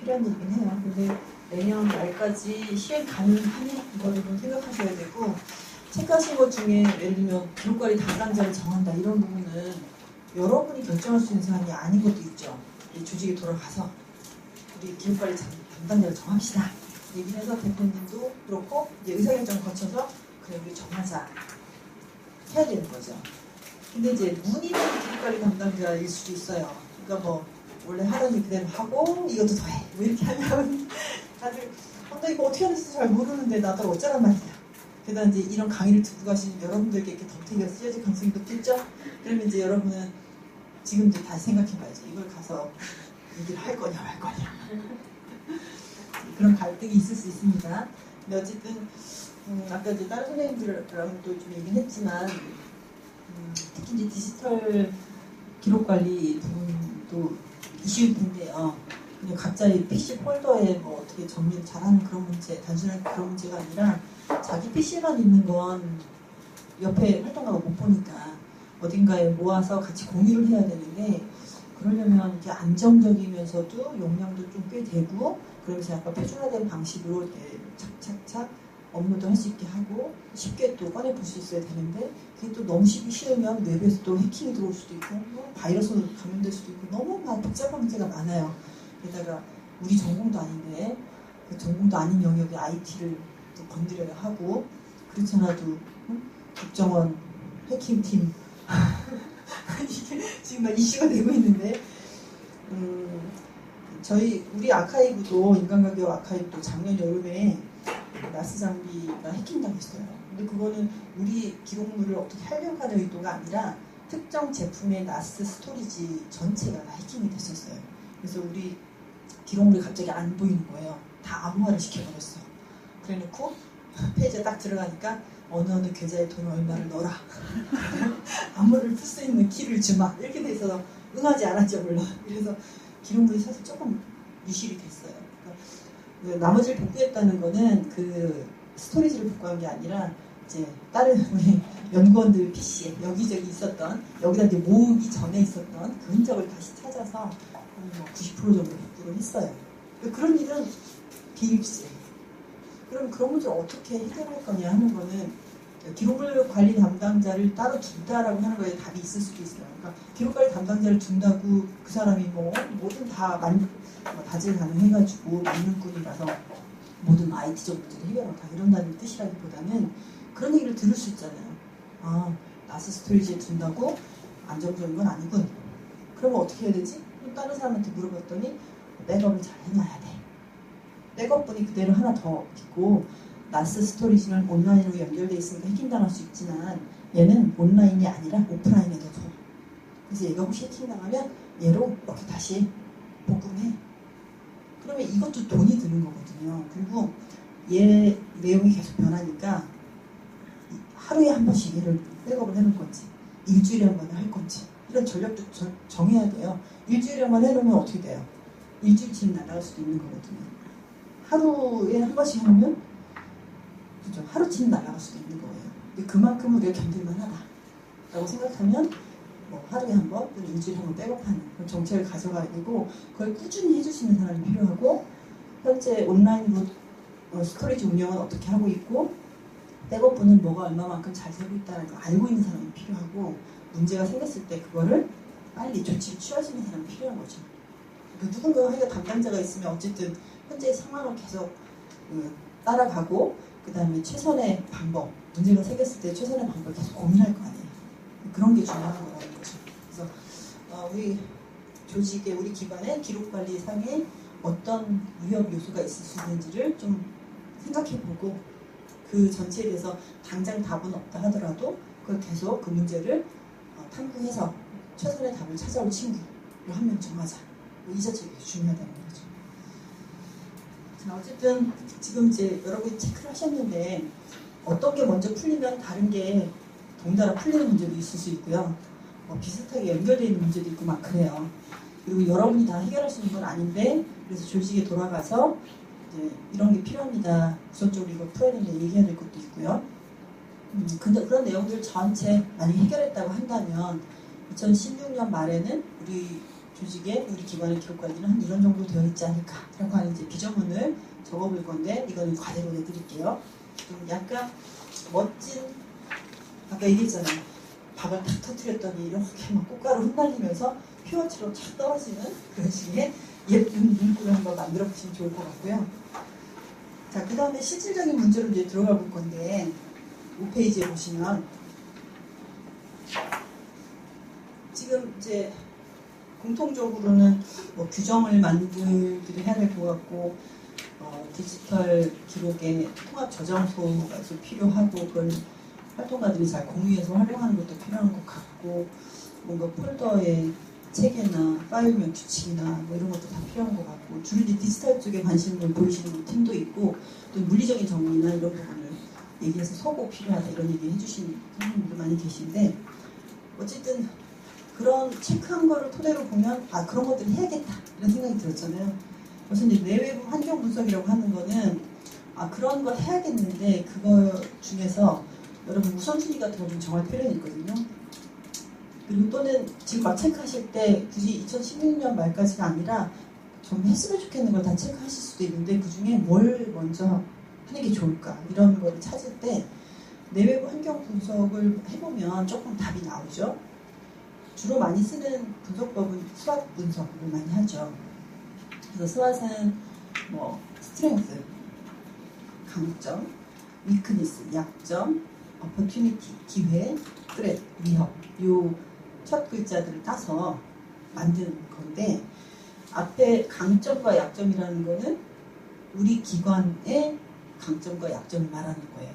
필요한 얘기긴 해요. 근데 내년 말까지 시행 가능하냐 이거를 좀 생각하셔야 되고, 체크하신 것 중에 예를 들면 기록관리 담당자를 정한다 이런 부분은 여러분이 결정할 수 있는 사안이 아닌 것도 있죠. 이 조직에 돌아가서 우리 기록관리 담당자를 정합시다 얘기를 해서 대표님도 그렇고 이제 의사결정을 거쳐서 그래 우리 정하자 해야 되는 거죠. 근데 이제 문의는 기록관리 담당자일 수도 있어요. 그러니까 뭐 원래 하던 일 그대로 하고 이것도 더해 뭐 이렇게 하면 다들 나 이거 어떻게 하는지 잘 모르는데 나도 어쩌란 말이야. 게다가 이제 이런 강의를 듣고 가신 여러분들께 이렇게 덤태기가 쓰여질 가능성이 높겠죠? 그러면 이제 여러분은 지금 이제 다시 생각해봐야죠. 이걸 가서 얘기를 할 거냐 말 거냐. 그런 갈등이 있을 수 있습니다. 근데 어쨌든 아까 이제 다른 선생님들랑도 좀 얘기는 했지만 특히 이제 디지털 기록 관리 부분도 이슈일 텐데요. 그냥 각자의 PC 폴더에 뭐 어떻게 정리를 잘하는 그런 문제, 단순한 그런 문제가 아니라 자기 PC만 있는 건 옆에 활동가가 못 보니까 어딘가에 모아서 같이 공유를 해야 되는데, 그러려면 이게 안정적이면서도 용량도 좀 꽤 되고, 그러면서 약간 표준화된 방식으로 이렇게 착착착 업로드 할 수 있게 하고 쉽게 또 꺼내 볼 수 있어야 되는데, 그게 또 너무 쉬우면 웹에서 또 해킹이 들어올 수도 있고 바이러스로 감염될 수도 있고 너무 복잡한 문제가 많아요. 게다가 우리 전공도 아닌데 그 전공도 아닌 영역의 IT를 또 건드려야 하고, 그렇지 않아도 국정원 해킹팀 이게 지금 막 이슈가 되고 있는데, 우리 아카이브도 인간가격 아카이브도 작년 여름에 나스 장비가 해킹당했어요. 근데 그거는 우리 기록물을 어떻게 하려고 하는 의도가 아니라 특정 제품의 나스 스토리지 전체가 다 해킹이 됐었어요. 그래서 우리 기록물이 갑자기 안 보이는 거예요. 다 암호화를 시켜버렸어. 그래놓고 페이지에 딱 들어가니까 어느 계좌에 돈 얼마를 넣어라. 암호를 풀 수 있는 키를 주마. 이렇게 돼 있어서 응하지 않았죠, 물론. 그래서 기록물이 사실 조금 유실이 됐어요. 그러니까 나머지를 복구했다는 거는 그 스토리지를 복구한 게 아니라 이제 다른 우리 연구원들 PC에 여기저기 있었던, 여기다 이제 모으기 전에 있었던 그 흔적을 다시 찾아서 90% 정도 복구를 했어요. 그런 일은 비일비재해요. 그럼 그런 문제를 어떻게 해결할 거냐 하는 거는 기록물 관리 담당자를 따로 둔다라고 하는 거에 답이 있을 수도 있어요. 그러니까 기록관리 담당자를 둔다고 그 사람이 뭐든 다 다질 가능해가지고 만능꾼이라서 모든 IT적 문제를 해결한다 이런다는 뜻이라기보다는 그런 얘기를 들을 수 있잖아요. 아, 나스 스토리지에 둔다고 안정적인 건 아니군. 그러면 어떻게 해야 되지? 다른 사람한테 물어봤더니 백업을 잘 해놔야 돼. 백업분이 그대로 하나 더 있고, 나스 스토리지는 온라인으로 연결되어 있으니까 해킹당할 수 있지만 얘는 온라인이 아니라 오프라인에도 둬. 그래서 얘가 혹시 해킹당하면 얘로 이렇게 다시 복구를 해. 그러면 이것도 돈이 드는 거거든요. 그리고 얘 내용이 계속 변하니까 하루에 한 번씩 얘를 백업을 해놓을 건지 일주일에 한 번에 할 건지 이런 전략도 정해야 돼요. 일주일에 한 번 해놓으면 어떻게 돼요? 일주일치는 날아갈 수도 있는 거거든요. 하루에 한 번씩 해놓으면 그죠? 하루치는 날아갈 수도 있는 거예요. 근데 그만큼 우리가 견딜만 하다라고 생각하면 뭐 하루에 한 번, 또는 일주일에 한 번 백업하는 그런 정책을 가져가야 되고, 그걸 꾸준히 해주시는 사람이 필요하고, 현재 온라인으로 스토리지 운영은 어떻게 하고 있고 백업분은 뭐가 얼마만큼 잘 되고 있다는 걸 알고 있는 사람이 필요하고, 문제가 생겼을 때 그거를 빨리 조치를 취할 수 있는 사람이 필요한 거죠. 그러니까 누군가가 담당자가 있으면 어쨌든 현재의 상황을 계속 따라가고, 그 다음에 최선의 방법, 문제가 생겼을 때 최선의 방법을 계속 고민할 거 아니에요. 그런 게 중요한 거라는 거죠. 그래서 우리 조직의, 우리 기관의 기록관리상에 어떤 위협 요소가 있을 수 있는지를 좀 생각해보고, 그 전체에 대해서 당장 답은 없다 하더라도 그걸 계속 그 문제를 탐구해서 최선의 답을 찾아올 친구를 한 명 정하자. 이 자체가 중요하다는 거죠. 자, 어쨌든 지금 이제 여러분이 체크를 하셨는데 어떤 게 먼저 풀리면 다른 게 동달아 풀리는 문제도 있을 수 있고요. 비슷하게 연결되어 있는 문제도 있고 막 그래요. 그리고 여러분이 다 해결할 수 있는 건 아닌데, 그래서 조직에 돌아가서 이제 이런 게 필요합니다. 우선적으로 이걸 풀어야 된다 얘기해야 될 것도 있고요. 근데 그런 내용들 전체 많이 해결했다고 한다면 2016년 말에는 우리 조직에 우리 기관의 기록 관리는 한 이런 정도 되어 있지 않을까라고 하는 이제 비전문을 적어볼 건데 이거는 과대로 내드릴게요. 좀 약간 멋진 아까 얘기했잖아요. 밥을 탁 터뜨렸더니 이렇게 막 꽃가루 흩날리면서 휘어치로 착 떨어지는 그런 식의 예쁜 문구를 한번 만들어 보시면 좋을 것 같고요. 자, 그 다음에 실질적인 문제로 이제 들어가 볼 건데 5페이지에 보시면 지금 이제 공통적으로는 뭐 규정을 만들기도 해야 될 것 같고 디지털 기록의 통합 저장소가 좀 필요하고 그걸 활동가들이 잘 공유해서 활용하는 것도 필요한 것 같고 뭔가 폴더의 체계나 파일명 규칙이나 뭐 이런 것도 다 필요한 것 같고 주로 디지털 쪽에 관심을 보이시는 팀도 있고 또 물리적인 정리나 이런 부분을 얘기해서 서고 필요하다 이런 얘기 해주시는 분들 많이 계신데 어쨌든 그런 체크한 거를 토대로 보면 아 그런 것들을 해야겠다 이런 생각이 들었잖아요. 그래서 이제 내외부 환경 분석이라고 하는 거는 아 그런 걸 해야겠는데 그거 중에서 여러분 우선순위 같은 거 좀 정할 필요는 있거든요. 그리고 또는 지금 막 체크하실 때 굳이 2016년 말까지가 아니라 좀 했으면 좋겠는 걸 다 체크하실 수도 있는데 그 중에 뭘 먼저 하는 게 좋을까 이런 거를 찾을 때 내외부 환경 분석을 해보면 조금 답이 나오죠. 주로 많이 쓰는 분석법은 스왓 분석을 많이 하죠. 그래서 스왓은 뭐 스트렝스, 강점, 위크니스, 약점, opportunity, 기회, threat, 위협 요 첫 글자들을 따서 만든 건데 앞에 강점과 약점이라는 거는 우리 기관의 강점과 약점을 말하는 거예요.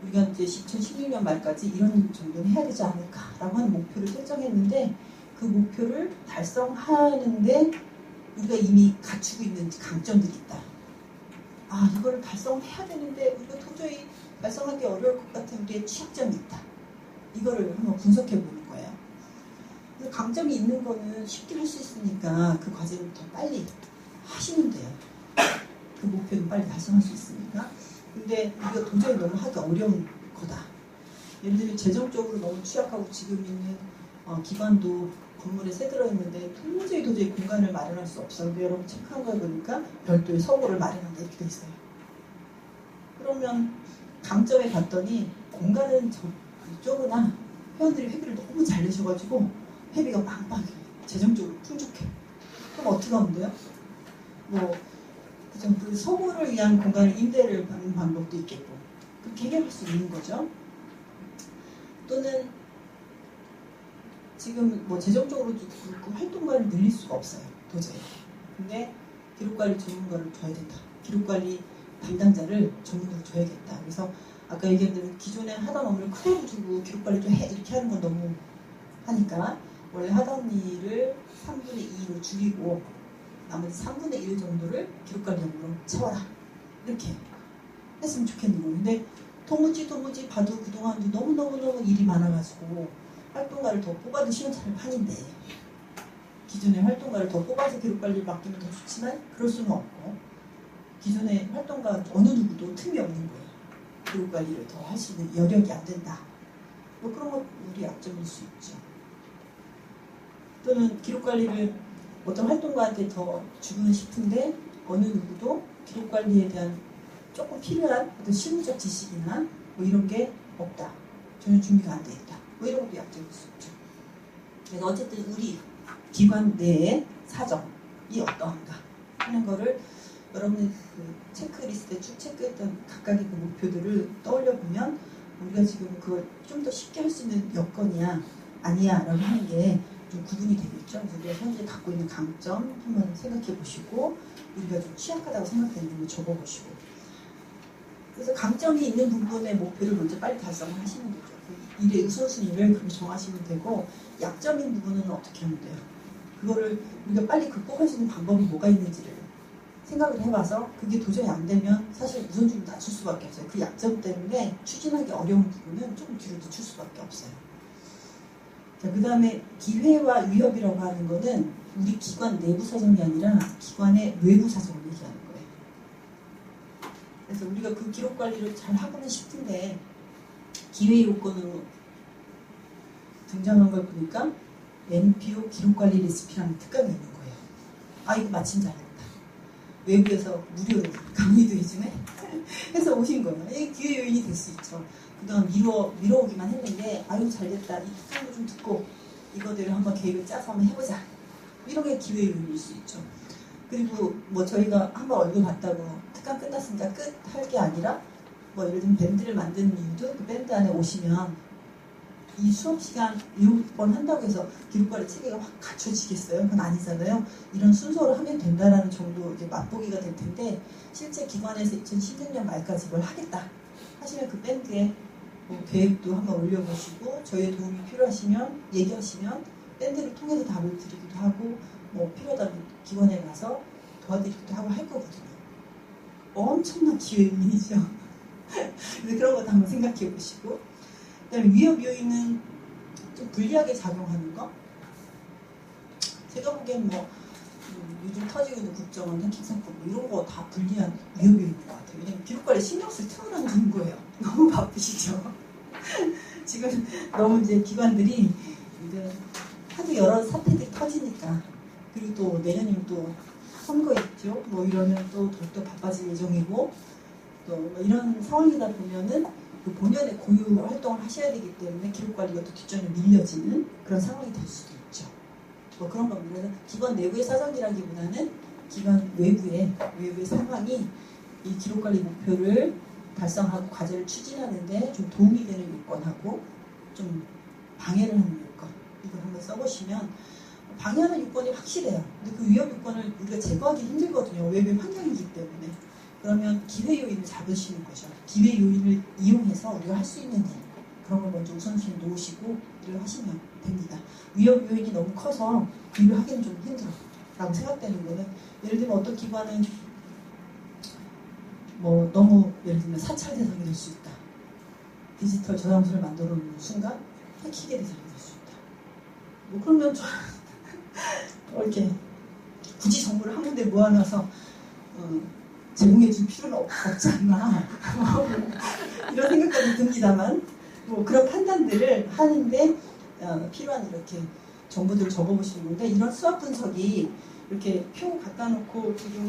우리가 이제 2016년 말까지 이런 정도는 해야 되지 않을까라고 하는 목표를 설정했는데 그 목표를 달성하는데 우리가 이미 갖추고 있는 강점들이 있다. 아 이거를 달성해야 되는데 우리가 도저히 달성하기 어려울 것 같은 우리의 취약점이 있다. 이거를 한번 분석해 보는 거예요. 그래서 강점이 있는 거는 쉽게 할 수 있으니까 그 과제를 더 빨리 하시면 돼요. 그 목표는 빨리 달성할 수 있으니까. 근데 우리가 도저히 너무 하기 어려운 거다. 예를 들면 재정적으로 너무 취약하고 지금 있는 기관도 건물에 새 들어있는데 도저히 공간을 마련할 수 없어. 근데 여러분 체크한 거 보니까 별도의 서고를 마련한다 이렇게 돼 있어요. 그러면 강점에 갔더니 공간은 좁으나 회원들이 회비를 너무 잘 내셔가지고 회비가 빵빵해. 재정적으로 풍족해. 그럼 어떻게 하면 돼요? 뭐 그죠? 그 서구를 위한 공간을 임대를 받는 방법도 있겠고 그렇게 해결할 수 있는 거죠. 또는 지금 뭐 재정적으로도 그렇고 활동가를 늘릴 수가 없어요. 도저히. 근데 기록관리 전문가를 줘야 된다. 기록관리 담당자를 전문으로 줘야겠다. 그래서 아까 얘기한 대로 기존에 하던 업무를 그대로 두고 기록관리 좀 해 이렇게 하는 건 너무 하니까 원래 하던 일을 3분의 2로 줄이고 나머지 3분의 1 정도를 기록관리 업무로 채워라. 이렇게 했으면 좋겠는 거예요. 근데 도무지 봐도 그동안 너무너무 일이 많아가지고 활동가를 더 뽑아도 시원찮을 판인데 기존의 활동가를 더 뽑아서 기록관리를 맡기면 더 좋지만 그럴 수는 없고 기존의 활동가 어느 누구도 틈이 없는 거예요. 기록관리를 더 할 수 있는 여력이 안 된다. 뭐 그런 건 우리 약점일 수 있죠. 또는 기록관리를 어떤 활동가한테 더 주고는 싶은데 어느 누구도 기록관리에 대한 조금 필요한 어떤 실무적 지식이나 뭐 이런 게 없다. 전혀 준비가 안 돼 있다. 뭐 이런 것도 약점일 수 있죠. 그래서 어쨌든 우리 기관 내의 사정이 어떠한가 하는 거를 여러분의 그 체크리스트에 쭉 체크했던 각각의 그 목표들을 떠올려 보면 우리가 지금 그걸 좀 더 쉽게 할 수 있는 여건이야 아니야 라고 하는 게 좀 구분이 되겠죠. 그래서 우리가 현재 갖고 있는 강점 한번 생각해 보시고 우리가 좀 취약하다고 생각되는 부분을 적어 보시고 그래서 강점이 있는 부분의 목표를 먼저 빨리 달성을 하시는 거죠. 일의 우선순위를 그렇게 정하시면 되고 약점인 부분은 어떻게 하면 돼요. 그거를 우리가 빨리 극복할 수 있는 방법이 뭐가 있는지를 생각을 해봐서 그게 도저히 안 되면 사실 우선순위를 낮출 수밖에 없어요. 그 약점 때문에 추진하기 어려운 부분은 조금 뒤로 늦출 수밖에 없어요. 자, 그 다음에 기회와 위협이라고 하는 거는 우리 기관 내부 사정이 아니라 기관의 외부 사정을 얘기하는 거예요. 그래서 우리가 그 기록 관리를 잘 하고는 싶은데 기회 요건으로 등장한 걸 보니까 NPO 기록관리 레시피라는 특강이 있는 거예요. 아, 이거 마침 잘했다. 외부에서 무료로 강의도 해주네. 해서 오신 거예요. 이게 기회 요인이 될 수 있죠. 그동안 미뤄오기만 했는데, 아유, 잘됐다. 이 특강도 좀 듣고, 이거대로 한번 계획을 짜서 한번 해보자. 이런 게 기회 요인일 수 있죠. 그리고 뭐 저희가 한번 얼굴 봤다고 특강 끝났으니까 끝 할 게 아니라, 뭐 예를 들면 밴드를 만드는 이유도 그 밴드 안에 오시면 이 수업 시간 7번 한다고 해서 기록관리 체계가 확 갖춰지겠어요? 그건 아니잖아요. 이런 순서로 하면 된다라는 정도 이제 맛보기가 될 텐데, 실제 기관에서 2016년 말까지 뭘 하겠다 하시면 그 밴드에 뭐 계획도 한번 올려보시고, 저희의 도움이 필요하시면 얘기하시면 밴드를 통해서 답을 드리기도 하고, 뭐 필요하다면 기관에 가서 도와드리기도 하고 할 거거든요. 엄청난 기회민이죠. 그래서 그런 것도 한번 생각해 보시고, 그다음에 위협 요인은 좀 불리하게 작용하는 거. 제가 보기엔 뭐 요즘 터지고 있는 국정원 해킹 사건 뭐 이런 거 다 불리한 위협 요인인 것 같아요. 왜냐면 기록관리 신경 쓸 틈을 안 주는 거예요. 너무 바쁘시죠. 지금 너무 이제 기관들이 이제 하도 여러 사태들이 터지니까, 그리고 또 내년이면 또 선거 있죠. 뭐 이러면 또 더욱더 바빠질 예정이고, 또 이런 상황이다 보면은 그 본연의 고유 활동을 하셔야 되기 때문에 기록관리가 또 뒷전에 밀려지는 그런 상황이 될 수도 있죠. 뭐 그런 겁니다. 그래서 기관 내부의 사정이라기보다는 기관 외부의 상황이 이 기록관리 목표를 달성하고 과제를 추진하는데 좀 도움이 되는 요건하고 좀 방해를 하는 요건, 이걸 한번 써보시면, 방해하는 요건이 확실해요. 근데 그 위험 요건을 우리가 제거하기 힘들거든요. 외부의 환경이기 때문에. 그러면 기회 요인을 잡으시는 거죠. 기회 요인을 이용해서 우리가 할 수 있는 일, 그런 걸 먼저 우선순위 놓으시고 일을 하시면 됩니다. 위험 요인이 너무 커서 일을 하기는 좀 힘들어 라고 생각되는 거는, 예를 들면 어떤 기관은 뭐 너무 예를 들면 사찰 대상이 될 수 있다. 디지털 저장소를 만들어 놓는 순간 해킹의 대상이 될 수 있다. 뭐 그러면 이렇게 굳이 정보를 한 군데 모아놔서 제공해 줄 필요는 없지 않나 이런 생각까지 듭니다만, 뭐 그런 판단들을 하는데 필요한 이렇게 정보들을 적어보시는 건데, 이런 수학 분석이 이렇게 표 갖다 놓고 지금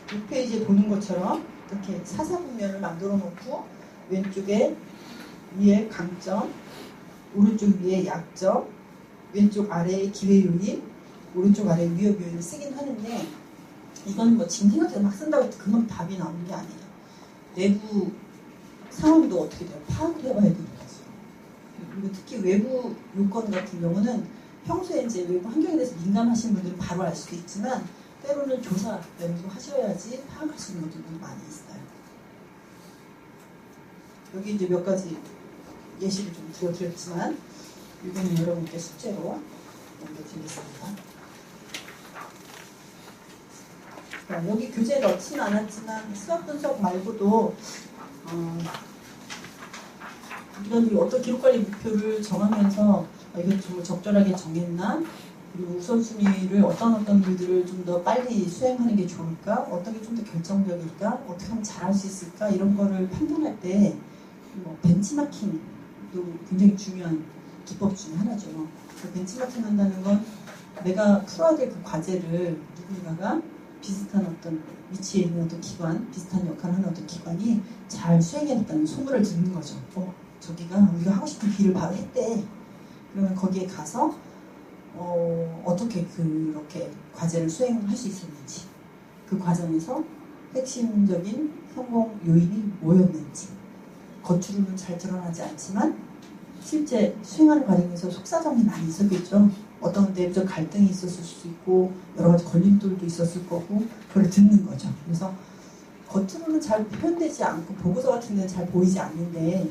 6페이지에 보는 것처럼 이렇게 사사분면을 만들어 놓고, 왼쪽에 위에 강점, 오른쪽 위에 약점, 왼쪽 아래에 기회 요인, 오른쪽 아래에 위협 요인을 쓰긴 하는데, 이건 뭐 지금 생각해서 막 쓴다고 해서 그만 답이 나오는 게 아니에요. 내부 상황도 어떻게 돼요? 파악을 해봐야 되는 거죠. 그리고 특히 외부 요건 같은 경우는 평소에 이제 외부 환경에 대해서 민감하신 분들은 바로 알 수도 있지만, 때로는 조사 연구하셔야지 파악할 수 있는 것들도 많이 있어요. 여기 이제 몇 가지 예시를 좀 들어드렸지만, 이거는 여러분께 숙제로 넘겨드리겠습니다. 여기 교재에 넣지는 않았지만 수학 분석 말고도 이런 어떤 기록관리 목표를 정하면서 이걸 좀 적절하게 정했나, 그리고 우선순위를 어떤 일들을 좀 더 빨리 수행하는 게 좋을까, 어떤 게 좀 더 결정적일까, 어떻게 하면 잘할 수 있을까, 이런 거를 판단할 때 뭐 벤치마킹도 굉장히 중요한 기법 중에 하나죠. 그 벤치마킹 한다는 건 내가 풀어야 될 그 과제를 누군가가 비슷한 어떤 위치에 있는 어떤 기관, 비슷한 역할을 하는 어떤 기관이 잘 수행해냈다는 소문을 듣는 거죠. 저기가 우리가 하고 싶은 길을 바로 했대. 그러면 거기에 가서 어떻게 그렇게 과제를 수행할 수 있었는지, 그 과정에서 핵심적인 성공 요인이 뭐였는지, 겉으로는 잘 드러나지 않지만 실제 수행하는 과정에서 속사정이 많이 있었겠죠. 어떤 내부적 갈등이 있었을 수 있고 여러 가지 걸림돌도 있었을 거고, 그걸 듣는 거죠. 그래서 겉으로는 잘 표현되지 않고 보고서 같은 데는 잘 보이지 않는데,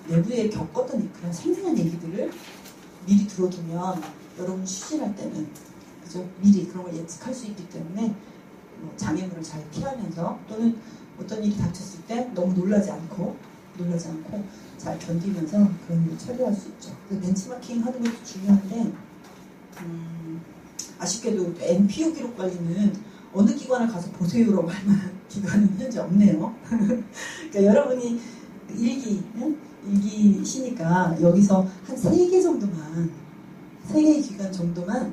내부에 겪었던 그런 생생한 얘기들을 미리 들어두면 여러분 추진할 때는 그죠? 미리 그런 걸 예측할 수 있기 때문에 장애물을 잘 피하면서, 또는 어떤 일이 닥쳤을 때 너무 놀라지 않고 잘 견디면서 그런 일을 처리할 수 있죠. 그래서 벤치마킹 하는 것도 중요한데, 아쉽게도 NPO 기록 관리는 어느 기관을 가서 보세요라고 할 만한 기관은 현재 없네요. 그러니까 여러분이 일기시니까 여기서 한 3개 정도만 3개의 기간 정도만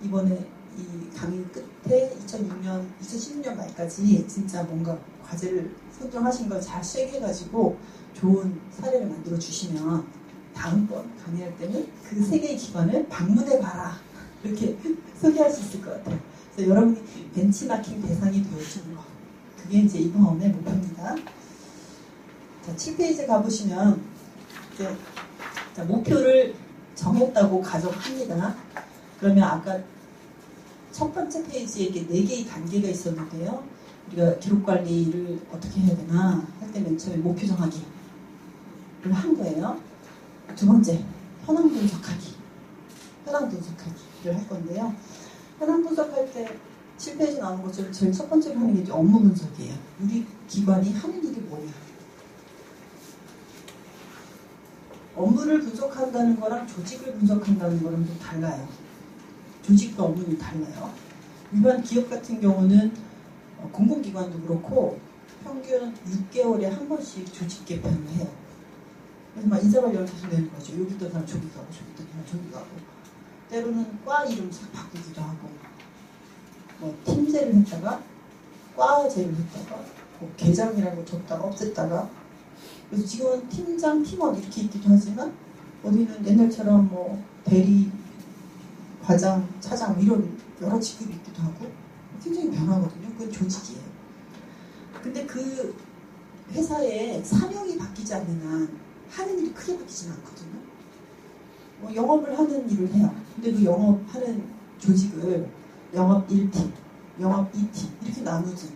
이번에 이 강의 끝에 2016년 말까지 진짜 뭔가 과제를 선정하신 걸 잘 쉐개해가지고 좋은 사례를 만들어 주시면 다음번 강의할 때는 그 3개의 기관을 방문해봐라 이렇게 소개할 수 있을 것 같아요. 그래서 여러분이 벤치마킹 대상이 되어주는 거, 그게 이제 이번의 목표입니다. 자, 7페이지 가보시면 이제 자, 목표를 정했다고 가정합니다. 그러면 아까 첫 번째 페이지에 이렇게 4개의 단계가 있었는데요. 우리가 기록관리를 어떻게 해야 되나 할 때 맨 처음에 목표 정하기를 한 거예요. 두 번째, 현황 분석하기를 할 건데요. 현황 분석할 때 7페이지 나오는 것처럼 제일 첫 번째로 하는 게 이제 업무 분석이에요. 우리 기관이 하는 일이 뭐냐. 업무를 분석한다는 거랑 조직을 분석한다는 거랑 좀 달라요. 조직과 업무는 달라요. 일반 기업 같은 경우는 공공기관도 그렇고 평균 6개월에 한 번씩 조직 개편을 해요. 그래서 막 인사관리를 계속 내는 거죠. 여기 있던 사람 저기 가고 저기 있던 사람 저기 가고, 때로는 과 이름 싹 바꾸기도 하고, 뭐 팀제를 했다가 과제를 했다가 뭐 계장이라고 줬다가 없앴다가. 그래서 지금은 팀장, 팀원 이렇게 있기도 하지만 어디는 옛날처럼 뭐 대리, 과장, 차장 이런 여러 직급이 있기도 하고 굉장히 변하거든요. 그건 조직이에요. 근데 그 회사의 사명이 바뀌지 않는 한 하는 일이 크게 바뀌지는 않거든요. 뭐 영업을 하는 일을 해요. 근데 그 영업하는 조직을 영업 1팀, 영업 2팀 이렇게 나누든,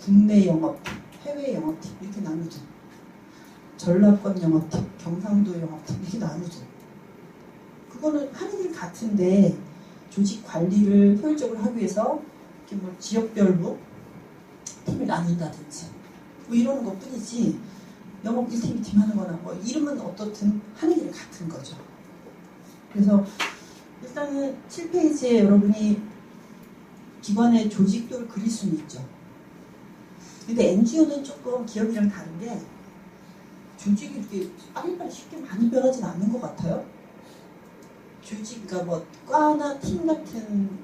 국내 영업팀, 해외 영업팀 이렇게 나누든, 전라권 영업팀, 경상도 영업팀 이렇게 나누든, 그거는 하는 일 같은데 조직 관리를 효율적으로 하기 위해서 이렇게 뭐 지역별로 팀을 나눈다든지 뭐 이러는 것 뿐이지, 영업 1팀, 2팀 하는 거나 뭐 이름은 어떻든 하는 일이 같은 거죠. 그래서 일단은 7페이지에 여러분이 기관의 조직도를 그릴 수는 있죠. 근데 NGO는 조금 기업이랑 다른 게 조직이 이렇게 빨리빨리 쉽게 많이 변하진 않는 것 같아요. 조직, 그러니까 뭐 과나 팀 같은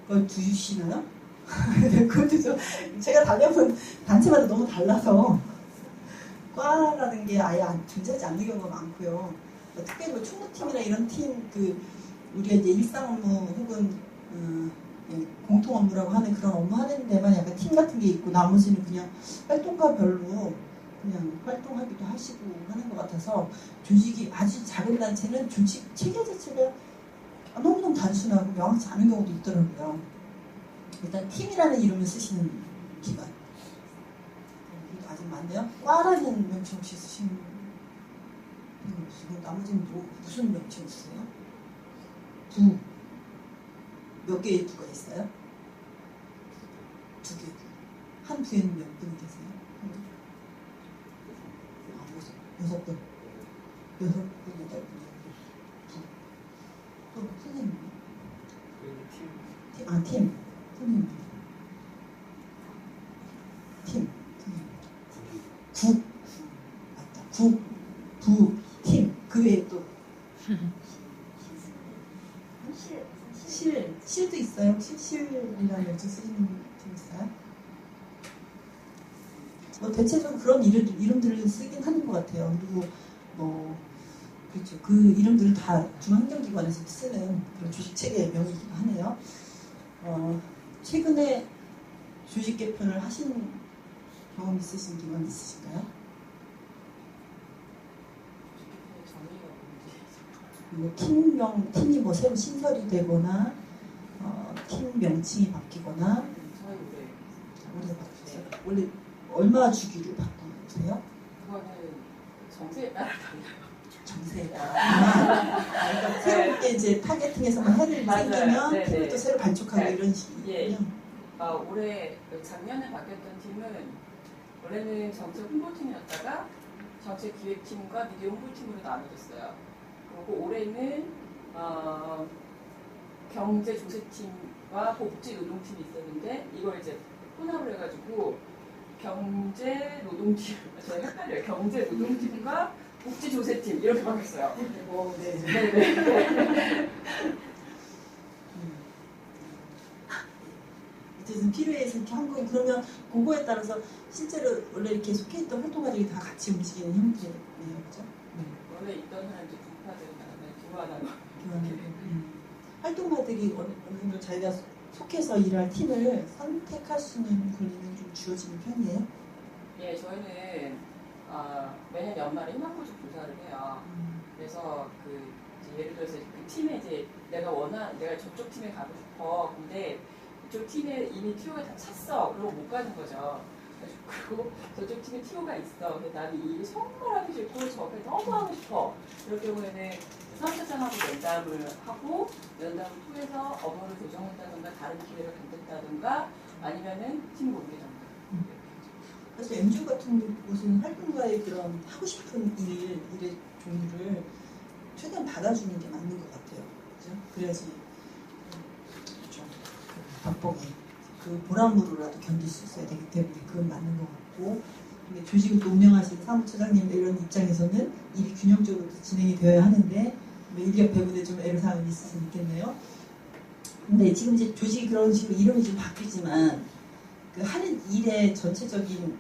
걸 두시나요? 그것도 좀 제가 다녀본 단체마다 너무 달라서 과라는 게 아예 존재하지 않는 경우가 많고요. 특별히 뭐 총무팀이나 이런 팀, 우리가 이제 일상 업무 혹은 공통 업무라고 하는 그런 업무 하는 데만 약간 팀 같은 게 있고, 나머지는 그냥 활동가별로 그냥 활동하기도 하시고 하는 것 같아서, 조직이 아주 작은 단체는 조직 체계 자체가 너무너무 단순하고 명확치 않은 경우도 있더라고요. 일단 팀이라는 이름을 쓰시는 기관 아직 많네요. 과라는 명칭 혹시 쓰시는 분 없으시고, 나머지는 무슨 명칭 쓰세요? 부. 몇 개의 부가 있어요? 2개 부. 한 부에는 몇 분이 계세요? 6분. 8분, 8분. 또 선생님. 팀. 선생님. 팀. 국. 맞다. 국, 부, 팀. 그 외에 또. 실도 있어요? 혹시 실이라는 명칭 쓰시는 분 있어요? 뭐 대체적으로 그런 이름들을 쓰긴 하는 것 같아요. 그리고 뭐 그렇죠. 그 이름들을 다 중앙행정기관에서 쓰는 그런 조직체계의 명이기도 하네요. 최근에 조직 개편을 하신 경험 있으신 기관 있으실까요? 뭐 팀이 뭐 새로 신설이 되거나 팀 명칭이 바뀌거나. 오래 바뀌었어요. 원래 얼마 주기로 바꾸세요? 그거는 정세에 따라 달라요. 정세에 따라. 그러니까 새롭게 이제 타겟팅해서만 해를 생기면 팀을 또 새로 발족하고 이런 식이군요. 예. 올해 작년에 바뀌었던 팀은 원래는 정책 홍보팀이었다가 정책 기획팀과 미디어 홍보팀으로 나눠졌어요. 그리고 올해는 경제 조세팀과 복지 노동팀이 있었는데 이걸 이제 혼합을 해가지고 경제 노동팀, 제가 헷갈려요. 경제 노동팀과 복지조세팀 이렇게 바뀌었어요. 네. 네네. 어쨌든 필요해서 이렇게 한 거고 그러면 그거에 따라서 실제로 원래 이렇게 속해있던 활동가들이 다 같이 움직이는 형태네요, 그렇죠? 원래 있던 사람들이 분파되는 다음에 교환하고. 활동가들이 어느 정도 자기가 속해서 일할 팀을 선택할 수 있는 권리는 좀 주어지는 편이에요? 예, 저희는 매년 연말에 희망구조 조사를 해요. 그래서 예를 들어서 그 팀에 이제 내가 저쪽 팀에 가고 싶어. 근데 이쪽 팀에 이미 TO가 다 찼어. 그러고 못 가는 거죠. 그리고 저쪽 팀에 TO가 있어. 근데 나는 이 일이 정말 하기 싫고 저게 너무 하고 싶어. 이럴 경우에는 사업자장하고 면담을 하고 면담을 통해서 업무를 조정한다든가 다른 기회를 갖는다든가 아니면은 팀을 옮기던가. 사실 MGO 같은 곳은 활동가의 그런 하고 싶은 일의 종류를 최대한 받아주는 게 맞는 것 같아요. 그죠? 그래야지 좀 박봉이 그 보람으로라도 견딜 수 있어야 되기 때문에 그건 맞는 것 같고, 근데 조직을 또 운영하시는 사무처장님 이런 입장에서는 일이 균형적으로 진행이 되어야 하는데 인력 배분에 좀 애로사항이 있을 수 있겠네요. 근데 지금 이제 조직이 그런 식으로 이름이 좀 바뀌지만 그 하는 일의 전체적인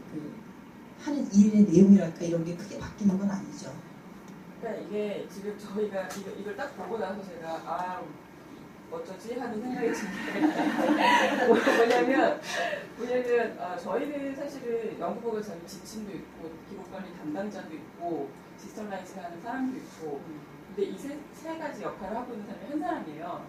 하는 일의 내용이랄까 이런 게 크게 바뀌는 건 아니죠. 그러니까 이게 지금 저희가 이걸 딱 보고 나서 제가 어쩌지 하는 생각이 드는데 뭐냐면 저희는 사실은 연구보고 자기 지침도 있고 기록관리 담당자도 있고 디지털라이징 하는 사람도 있고 근데 이 세 가지 역할을 하고 있는 사람이 한 사람이에요.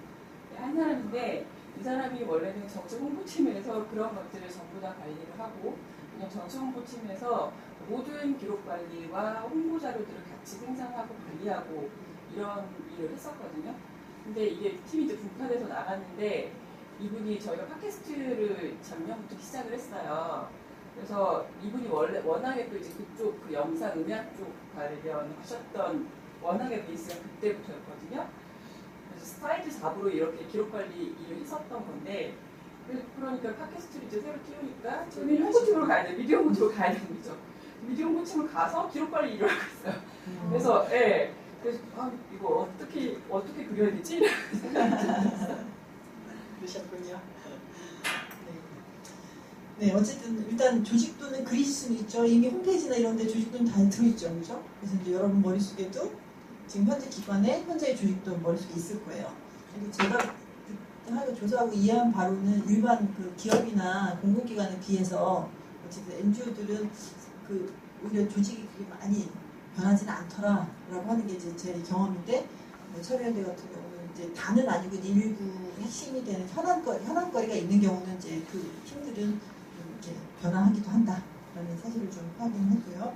한 사람인데 이 사람이 원래는 정책 홍보팀에서 그런 것들을 전부 다 관리를 하고 그냥 정책 홍보팀에서 모든 기록 관리와 홍보 자료들을 같이 생산하고 관리하고 이런 일을 했었거든요. 근데 이게 팀이 이제 분판해서 나갔는데 이분이 저희가 팟캐스트를 작년부터 시작을 했어요. 그래서 이분이 워낙에 또 이제 그쪽 그 영상 음악 쪽 관련하셨던 워낙에 베이스가 그때부터였거든요. 그래서 스타일드 잡으로 이렇게 기록 관리 일을 했었던 건데 그러니까 팟캐스트를 이제 새로 띄우니까 저희는 홍보팀으로 가야 돼. 미디어 홍보팀으로 가야 되는 거죠. 미디어 홍보팀으로 가서 기록 관리 일을 하고 있어요. 그래서 그래서 이거 어떻게 그려야 되지? 그러셨군요. 네, 어쨌든 일단 조직도는 그릴 수는 있죠. 이미 홈페이지나 이런 데 조직도는 다 들어있죠. 그죠? 그래서 이제 여러분 머릿속에도 지금 현재 기관에 현재의 조직도 머릿속에 있을 거예요. 근데 제가 하여간 조사하고 이해한 바로는 일반 그 기업이나 공공기관에 비해서 어쨌든 NGO들은 오히려 조직이 그렇게 많이 변하지는 않더라라고 하는 게 이제 제 경험인데, 철회연대 같은 경우는 이제 다는 아니고 일부 핵심이 되는 현안거리가 있는 경우는 이제 그 팀들은 이렇게 변화하기도 한다라는 사실을 좀 확인했고요.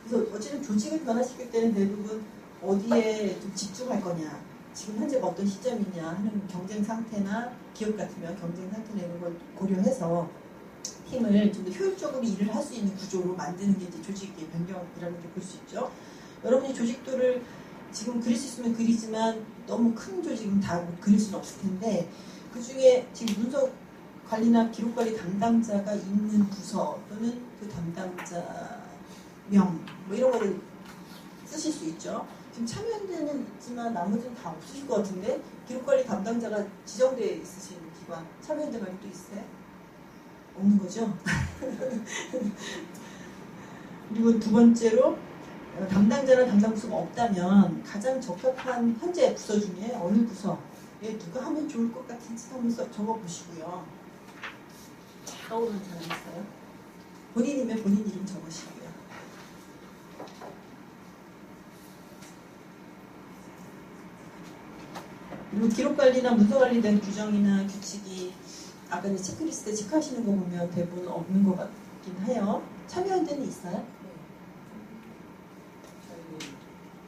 그래서 어쨌든 조직을 변화시킬 때는 대부분 어디에 좀 집중할 거냐, 지금 현재가 어떤 시점이냐 하는 경쟁 상태나 기업 같으면 경쟁 상태나 이런 걸 고려해서 팀을 좀 더 효율적으로 일을 할 수 있는 구조로 만드는 게 이제 조직의 변경이라는 게 볼 수 있죠. 여러분이 조직도를 지금 그릴 수 있으면 그리지만 너무 큰 조직은 다 그릴 수는 없을 텐데 그 중에 지금 문서 관리나 기록 관리 담당자가 있는 부서 또는 그 담당자명 뭐 이런 거를 쓰실 수 있죠. 지금 참여연대는 있지만 나머지는 다 없으실 것 같은데 기록관리 담당자가 지정되어 있으신 기관 참여연대 말고 또 있어요? 없는 거죠? 그리고 두 번째로 담당자나 담당 부서가 없다면 가장 적합한 현재 부서 중에 어느 부서에 누가 하면 좋을 것 같은지 한번 적어보시고요. 떠오르는 사람 있어요? 본인이면 본인 이름 적으시고요. 그리고 기록관리나 문서관리에 대한 규정이나 규칙이 아까 이제 체크리스트에 체크하시는 거 보면 대부분 없는 것 같긴 해요. 참여연대는 있어요? 네.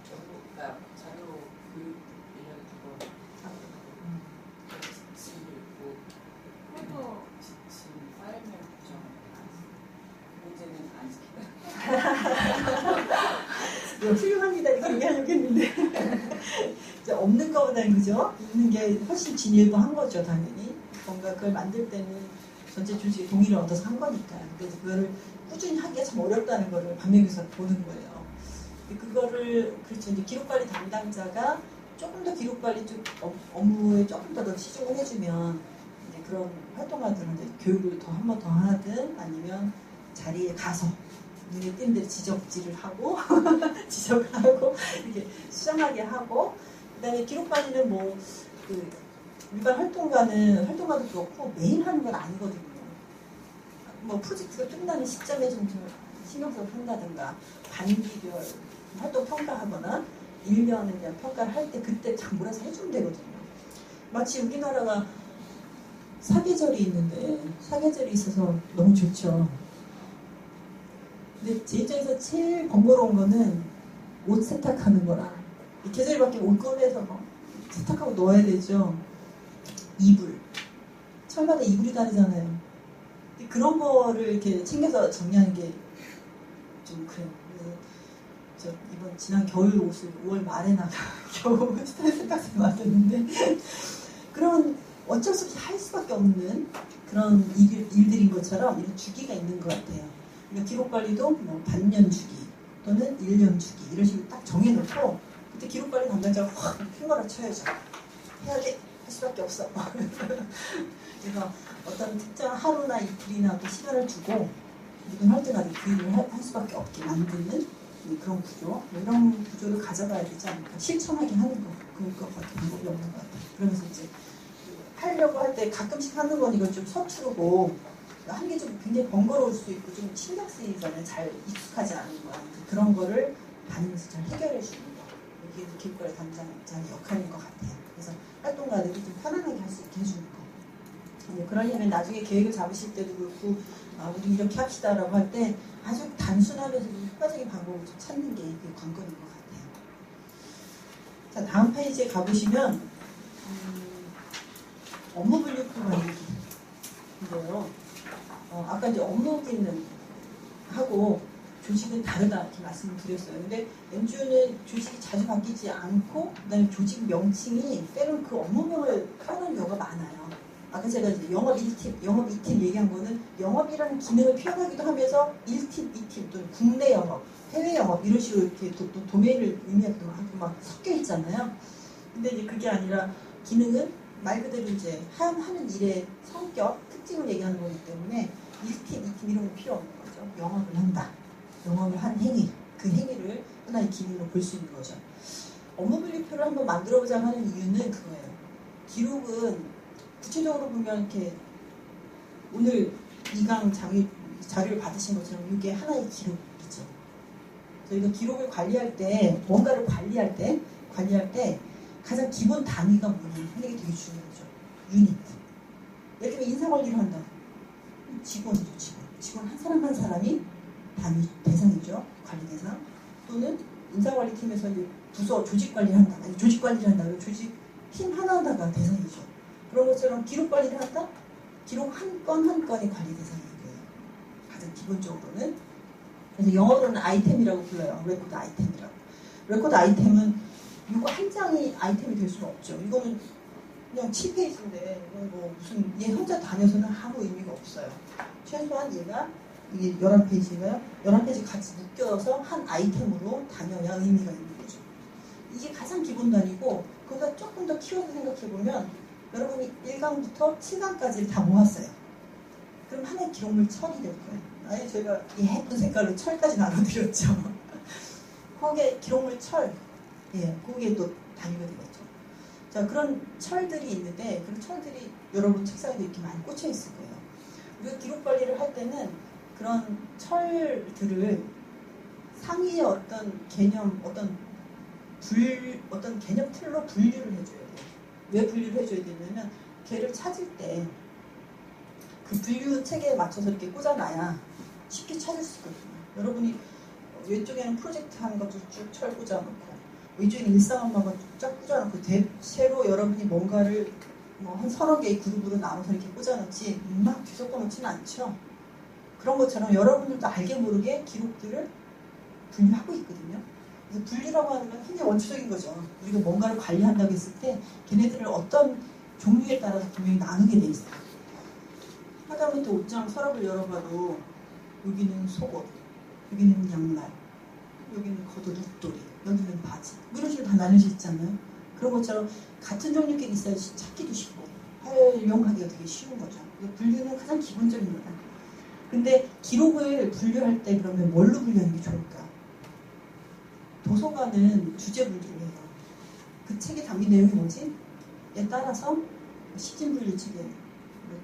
저희는 자료 교육 이런 거 지침도 있고 회도 지침, 파일명 규정 문제는 안 지키다. 훌륭합니다 이렇게 얘기하려고 했는데 없는 거보다는 그죠? 있는 게 훨씬 진일보한 거죠 당연히. 뭔가 그걸 만들 때는 전체 조직의 동의를 얻어서 한 거니까. 그래서 그거를 꾸준히 하기가 참 어렵다는 거를 반면교사 보는 거예요. 그거를 그렇죠. 이제 기록관리 담당자가 조금 더 기록관리 쪽 업무에 조금 더 치중을 해주면 이제 그런 활동가들한테 교육을 더 한 번 더 하든 아니면 자리에 가서 눈에 띈 대로 지적질을 하고 지적을 하고 이렇게 수정하게 하고 그다음에 기록관리는 뭐 그 일반 활동가도 그렇고 매일 하는 건 아니거든요. 뭐 프로젝트가 끝나는 시점에 좀 신경 써서 한다든가 반기별 활동 평가하거나 1년에 대한 평가를 할 때 그때 다 몰아서 해주면 되거든요. 마치 우리나라가 사계절이 있는데 사계절이 있어서 너무 좋죠. 근데 제 입장에서 제일 번거로운 거는 옷 세탁하는 거라 이 계절이 바뀌면 옷 꺼내서 세탁하고 넣어야 되죠. 이불 철마다 이불이 다르잖아요. 그런 거를 이렇게 챙겨서 정리하는 게 좀 그래요. 저 이번 지난 겨울 옷을 5월 말에 나가 겨우 세탁소에 맡았는데 그런 어쩔 수 없이 할 수밖에 없는 그런 일들인 것처럼 이런 주기가 있는 것 같아요. 그러니까 기록관리도 뭐 반년 주기 또는 1년 주기 이런 식으로 딱 정해놓고 그때 기록관리 담당자가 확 휘몰아 쳐야죠. 해야 돼. 할 수밖에 없어. 그래서 어떤 특정 하루나 이틀이나 또 시간을 두고 모든 활동가들이 그 일을 할 수밖에 없게 만드는 그런 구조, 이런 구조를 가져가야 되지 않을까. 실천하게 하는 거, 그것밖에 방법이 없는 것 같아요. 그러면서 이제 하려고 할 때 가끔씩 하는 건 이걸 좀 서투르고 하는 게 좀 굉장히 번거로울 수 있고 좀 신경 쓰이잖아요. 잘 익숙하지 않은 거. 그런 거를 다니면서 잘 해결해 주는 거. 이게 기록관리 담당자의 역할인 것 같아요. 그래서 활동가들이 좀 편안하게 할 수 있게 해주는 거. 그러려면 나중에 계획을 잡으실 때도 그렇고 우리 이렇게 합시다라고 할 때 아주 단순하면서도 효과적인 방법을 좀 찾는 게 관건인 것 같아요. 자, 다음 페이지에 가보시면 업무 분류 관리인데요. 아까 이제 업무 기능하고 조직은 다르다 이렇게 말씀을 드렸어요. 근데 NGO는 조직이 자주 바뀌지 않고 그다음에 조직 명칭이 때론 그 업무명을 표현하는 경우가 많아요. 아까 제가 이제 영업 1팀, 영업 2팀 얘기한 거는 영업이라는 기능을 표현하기도 하면서 1팀, 2팀 또는 국내 영업, 해외 영업 이런 식으로 이렇게 도메인을 의미하기도 하고 막 섞여 있잖아요. 근데 이제 그게 아니라 기능은 말 그대로 이제 하는 일의 성격, 특징을 얘기하는 거기 때문에 1팀, 2팀 이런 거 필요 없는 거죠. 영업을 한다. 영업을 한 행위, 그 행위를 하나의 기능으로 볼 수 있는 거죠. 업무 분류표를 한번 만들어보자 하는 이유는 그거예요. 기록은 구체적으로 보면 이렇게 오늘 2강 자료를 받으신 것처럼 이게 하나의 기록이죠. 저희가 기록을 관리할 때 뭔가를 관리할 때 가장 기본 단위가 뭐냐면 하는 게 되게 중요하죠. 유닛. 예를 들면 인사관리를 한다. 직원이죠. 직원 한 사람 한 사람이 단위 대상이죠. 관리 대상. 또는 인사관리팀에서 이제 부서 조직 관리를 한다. 아니 조직 관리를 한다. 조직 팀 하나하나가 대상이죠. 그런 것처럼 기록 관리를 한다? 기록 한 건 한 건이 관리 대상인 거예요. 가장 기본적으로는. 그래서 영어로는 아이템이라고 불러요. 레코드 아이템이라고. 레코드 아이템은 이거 한 장이 아이템이 될 수는 없죠. 이거는 그냥 7페이지인데 이건 뭐 무슨 얘 혼자 다녀서는 아무 의미가 없어요. 최소한 얘가 이게 11페이지가요. 11페이지 같이 묶여서 한 아이템으로 다녀야 의미가 있는 거죠. 이게 가장 기본 단위고 그거가 조금 더 키워서 생각해보면 여러분이 1강부터 7강까지를 다 모았어요. 그럼 하나의 기록물 철이 될 거예요. 아니 제가 예쁜 색깔로 철까지 나눠드렸죠. 거기에 기록물 철, 거기에 또 단위가 되겠죠. 자, 그런 철들이 있는데 그런 철들이 여러분 책상에도 이렇게 많이 꽂혀 있을 거예요. 우리가 기록 관리를 할 때는 그런 철들을 상위의 어떤 개념, 어떤 개념 틀로 분류를 해줘야 돼요. 왜 분류를 해줘야 되냐면 걔를 찾을 때 그 분류 체계에 맞춰서 이렇게 꽂아놔야 쉽게 찾을 수 있거든요. 여러분이 왼쪽에는 프로젝트 하는 것도 쭉 철 꽂아놓고 왼쪽에는 일상업무가 쫙 꽂아놓고 새로 여러분이 뭔가를 뭐 한 서너 개의 그룹으로 나눠서 이렇게 꽂아놓지 막 뒤섞어 놓지는 않죠. 그런 것처럼 여러분들도 알게 모르게 기록들을 분류하고 있거든요. 그래서 분류라고 하는 건 굉장히 원초적인 거죠. 우리가 뭔가를 관리한다고 했을 때 걔네들을 어떤 종류에 따라서 분명히 나누게 돼 있어요. 하다못해 옷장 서랍을 열어봐도 여기는 속옷, 여기는 양말, 여기는 겉옷 웃돌이, 여기는 바지. 뭐 이런 식으로 다 나눠져 있잖아요. 그런 것처럼 같은 종류끼리 있어야지 찾기도 쉽고 활용하기가 되게 쉬운 거죠. 분류는 가장 기본적인 거다. 근데 기록을 분류할 때 그러면 뭘로 분류하는 게 좋을까? 도서관은 주제 분류를 해요. 그 책에 담긴 내용이 뭐지? 에 따라서 시진 분류 책에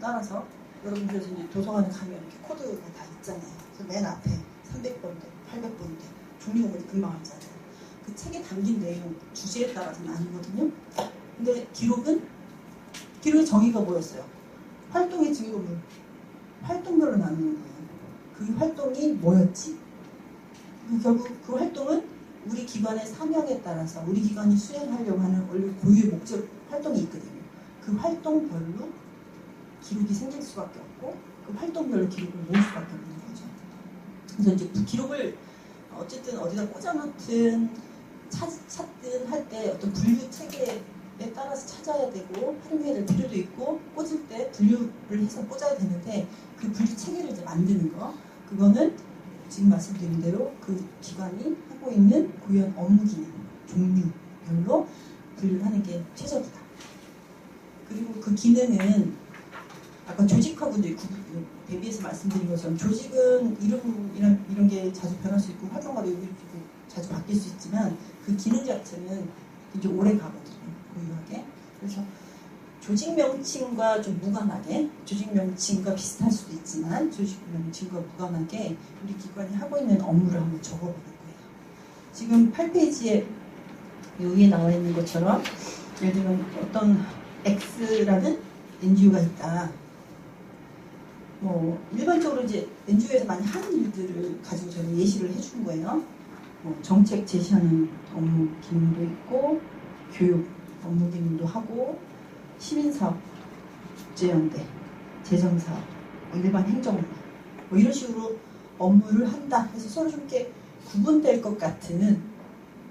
따라서 여러분들 이제 도서관에 가면 이렇게 코드가 다 있잖아요. 그래서 맨 앞에 300번대, 800번대 종류가 뭐지 금방 알잖아요. 그 책에 담긴 내용 주제에 따라서 나누거든요. 근데 기록의 정의가 뭐였어요? 활동의 증거물, 활동별로 나누는 거예요. 그 활동이 뭐였지? 결국 그 활동은 우리 기관의 사명에 따라서 우리 기관이 수행하려고 하는 원래 고유의 목적 활동이 있거든요. 그 활동별로 기록이 생길 수밖에 없고 그 활동별로 기록을 모을 수밖에 없는 거죠. 그래서 이제 기록을 어쨌든 어디다 꽂아놓든 찾든 할 때 어떤 분류 체계에 따라서 찾아야 되고 활용해야 될 필요도 있고 꽂을 때 분류를 해서 꽂아야 되는데 그 분류 체계를 이제 만드는 거 그거는 지금 말씀드린 대로 그 기관이 하고 있는 고유한 업무 기능 종류별로 분류를 하는 게 최적이다. 그리고 그 기능은 아까 조직하고 대비해서 말씀드린 것처럼 조직은 이런 게 자주 변할 수 있고 활동가도 자주 바뀔 수 있지만 그 기능 자체는 이제 오래 가거든요. 고유하게. 그래서 조직 명칭과 좀 무관하게 조직 명칭과 비슷할 수도 있지만 조직 명칭과 무관하게 우리 기관이 하고 있는 업무를 한번 적어보는 거예요. 지금 8페이지에 여기에 나와 있는 것처럼 예를 들면 어떤 X라는 NGO가 있다. 뭐 일반적으로 이제 NGO에서 많이 하는 일들을 가지고 저는 예시를 해준 거예요. 뭐 정책 제시하는 업무 기능도 있고 교육 업무 기능도 하고 시민사업, 국제연대, 재정사업, 일반 행정업무 뭐 이런 식으로 업무를 한다 해서 서로 좀 이렇게 구분될 것 같은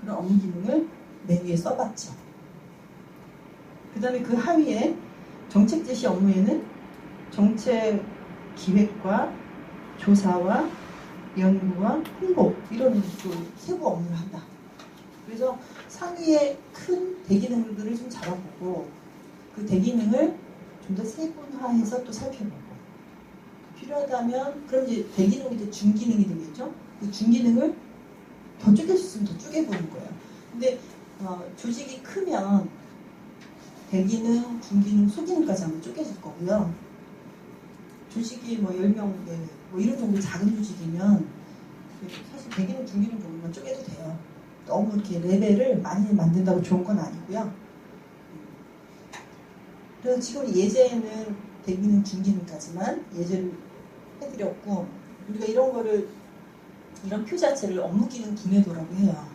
그런 업무 기능을 맨 위에 써봤죠. 그 다음에 그 하위에 정책 제시 업무에는 정책 기획과 조사와 연구와 홍보 이런 세부 업무를 한다. 그래서 상위의 큰 대기능들을 좀 잡아보고 그 대기능을 좀 더 세분화해서 또 살펴보고 필요하다면 그럼 이제 대기능이 이제 중기능이 되겠죠. 그 중기능을 더 쪼갤 수 있으면 더 쪼개보는 거예요. 근데 조직이 크면 대기능, 중기능, 소기능까지 한번 쪼개질 거고요. 조직이 뭐 10명 뭐 이런 정도 작은 조직이면 사실 대기능, 중기능 정도만 쪼개도 돼요. 너무 이렇게 레벨을 많이 만든다고 좋은 건 아니고요. 그래서 지금 예제는 대기능, 중기능까지만 예제를 해드렸고 우리가 이런 표 자체를 업무 기능 분해도라고 해요.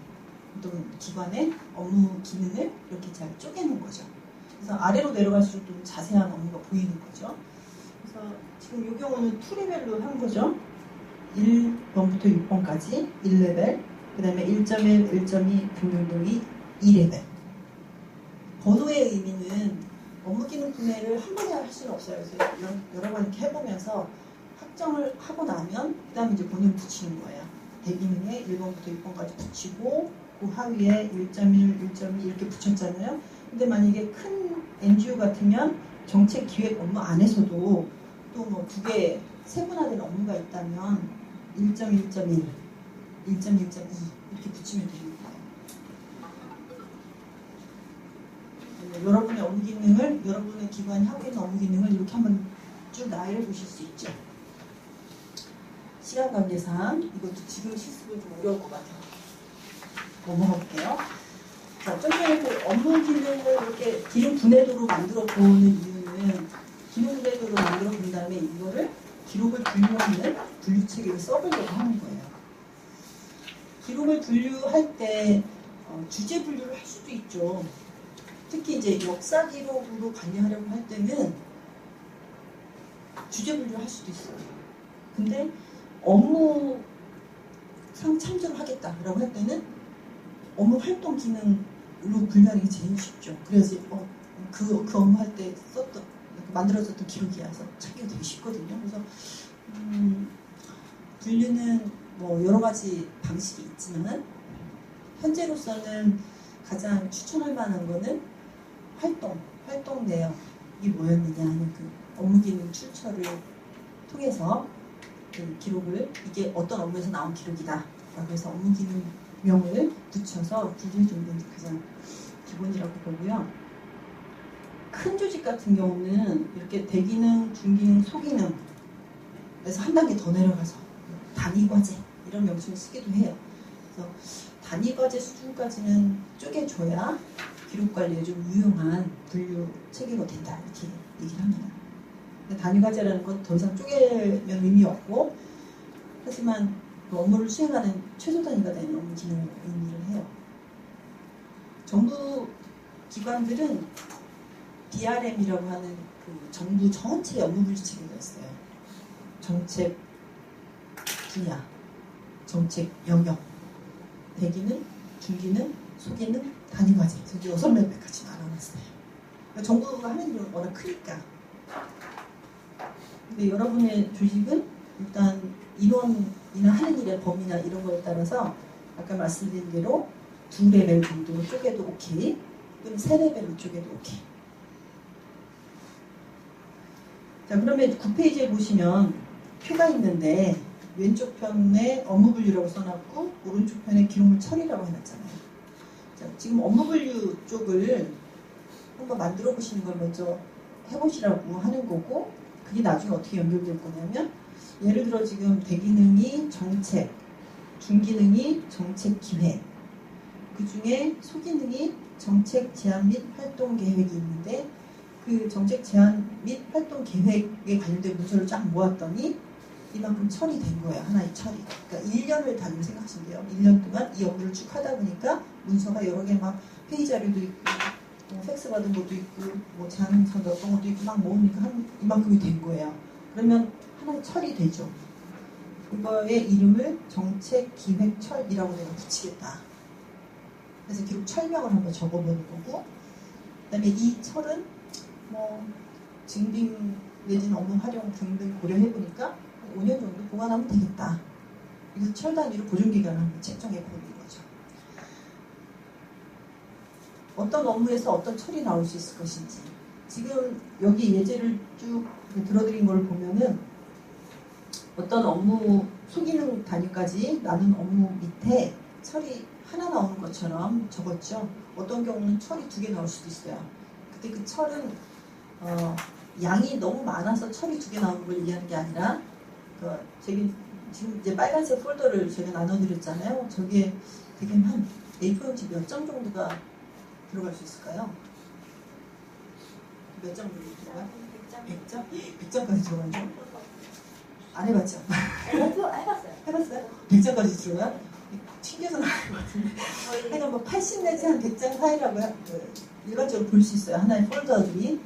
어떤 기관의 업무 기능을 이렇게 잘 쪼개는 거죠. 그래서 아래로 내려갈수록 좀 자세한 업무가 보이는 거죠. 그래서 지금 이 경우는 2레벨로 한 거죠. 1번부터 6번까지 1레벨, 그 다음에 1.1, 1.2 등등등이 2레벨. 번호의 의미는 업무 기능 분해를 한 번에 할 수는 없어요. 그래서 여러 번 이렇게 해보면서 확정을 하고 나면 그 다음에 이제 번호를 붙이는 거예요. 대기능에 1번부터 6번까지 붙이고 그 하위에 1.1, 1.2 이렇게 붙였잖아요. 근데 만약에 큰 NGO 같으면 정책 기획 업무 안에서도 또 뭐 두 개 세분화된 업무가 있다면 1.1.1, 1.1.2 이렇게 붙이면 됩니다. 여러분의 업무 기능을, 여러분의 기관이 하고 있는 업무 기능을 이렇게 한번 쭉 나열해 보실 수 있죠. 시간 관계상 이것도 지금 실습은 좀 어려울 것 같아요. 넘어갈게요. 자, 좀 전에 그 업무 기능을 이렇게 기능 분해도로 만들어 보는 이유는 기능 분해도로 만들어 본 다음에 이거를 기록을 분류하는 분류 체계를 써보려고 하는 거예요. 기록을 분류할 때 주제 분류를 할 수도 있죠. 특히 이제 역사 기록으로 관리하려고 할 때는 주제 분류를 할 수도 있어요. 근데 업무상 참조를 하겠다라고 할 때는 업무 활동 기능으로 분류하는 게 제일 쉽죠. 그래서 그 업무할 때 만들어졌던 기록이라서 찾기가 되게 쉽거든요. 그래서 분류는 뭐 여러 가지 방식이 있지만 현재로서는 가장 추천할 만한 거는 활동 내역이 뭐였느냐 하는 그 업무기능 출처를 통해서 그 기록을 이게 어떤 업무에서 나온 기록이다 라고 해서 업무기능명을 붙여서 분류해 주는 게 가장 기본이라고 보고요. 큰 조직 같은 경우는 이렇게 대기능, 중기능, 소기능 그래서 한 단계 더 내려가서 단위과제 이런 명칭을 쓰기도 해요. 그래서 단위과제 수준까지는 쪼개줘야 기록관리에 좀 유용한 분류 체계가 된다 이렇게 얘기를 합니다. 단위과제라는 건 더 이상 쪼개면 의미 없고 하지만 그 업무를 수행하는 최소 단위가 되는 업무 기능을 의미를 해요. 정부 기관들은 DRM이라고 하는 그 정부 전체 업무 분류 체계가 있어요. 정책 분야, 정책 영역, 대기능, 중기능, 소기능, 단위과제 그래서 6레벨까지 나눠놨어요. 그러니까 정부가 하는 일은 워낙 크니까. 근데 여러분의 조직은 일단 인원이나 하는 일의 범위나 이런 거에 따라서 아까 말씀드린 대로 2레벨 정도로 쪼개도 오케이 또는 3레벨로 쪼개도 오케이. 자, 그러면 9페이지에 보시면 표가 있는데 왼쪽 편에 업무 분류라고 써놨고 오른쪽 편에 기록물 처리라고 해놨잖아요. 자, 지금 업무 분류 쪽을 한번 만들어 보시는 걸 먼저 해보시라고 하는 거고 그게 나중에 어떻게 연결될 거냐면 예를 들어 지금 대기능이 정책, 중기능이 정책 기획, 그 중에 소기능이 정책 제안 및 활동 계획이 있는데 그 정책 제안 및 활동 계획에 관련된 문서를 쫙 모았더니 이만큼 처리된 거예요. 하나의 처리. 그러니까 1년을 단위로 생각하시면 돼요. 1년 동안 이 업무를 쭉 하다 보니까 문서가 여러 개 막 회의 자료도 있고 뭐 팩스 받은 것도 있고 뭐 제안서도 어떤 것도 있고 막 모으니까 이만큼이 된 거예요. 그러면 하나의 처리되죠. 그거의 이름을 정책기획철이라고 내가 붙이겠다. 그래서 기록 철명을 한번 적어보는 거고 그 다음에 이 철은 뭐 증빙 내지는 업무 활용 등등 고려해보니까 5년 정도 보관하면 되겠다. 그래서 철 단위로 보존기간을 한번 책정해 보는 거죠. 어떤 업무에서 어떤 철이 나올 수 있을 것인지 지금 여기 예제를 쭉 들어드린 걸 보면은 어떤 업무 소기능 단위까지 나눈 업무 밑에 철이 하나 나오는 것처럼 적었죠. 어떤 경우는 철이 2개 나올 수도 있어요. 근데 그 철은 양이 너무 많아서 철이 2개 나오는 걸 얘기하는 게 아니라 지금 이제 빨간색 폴더를 제가 나눠드렸잖아요. 저기에 되게 한 A4용지 몇 장 정도가 들어갈 수 있을까요? 몇 장 정도 들어가요? 100장? 100장까지 들어가요? 안 해봤죠? 해봤어요. 해봤어요? 100장까지 들어가요? 튕겨서 나갈 것 같은데. 그러니까 뭐 80 내지 한 100장 사이라고 일반적으로 볼 수 있어요. 하나의 폴더들이.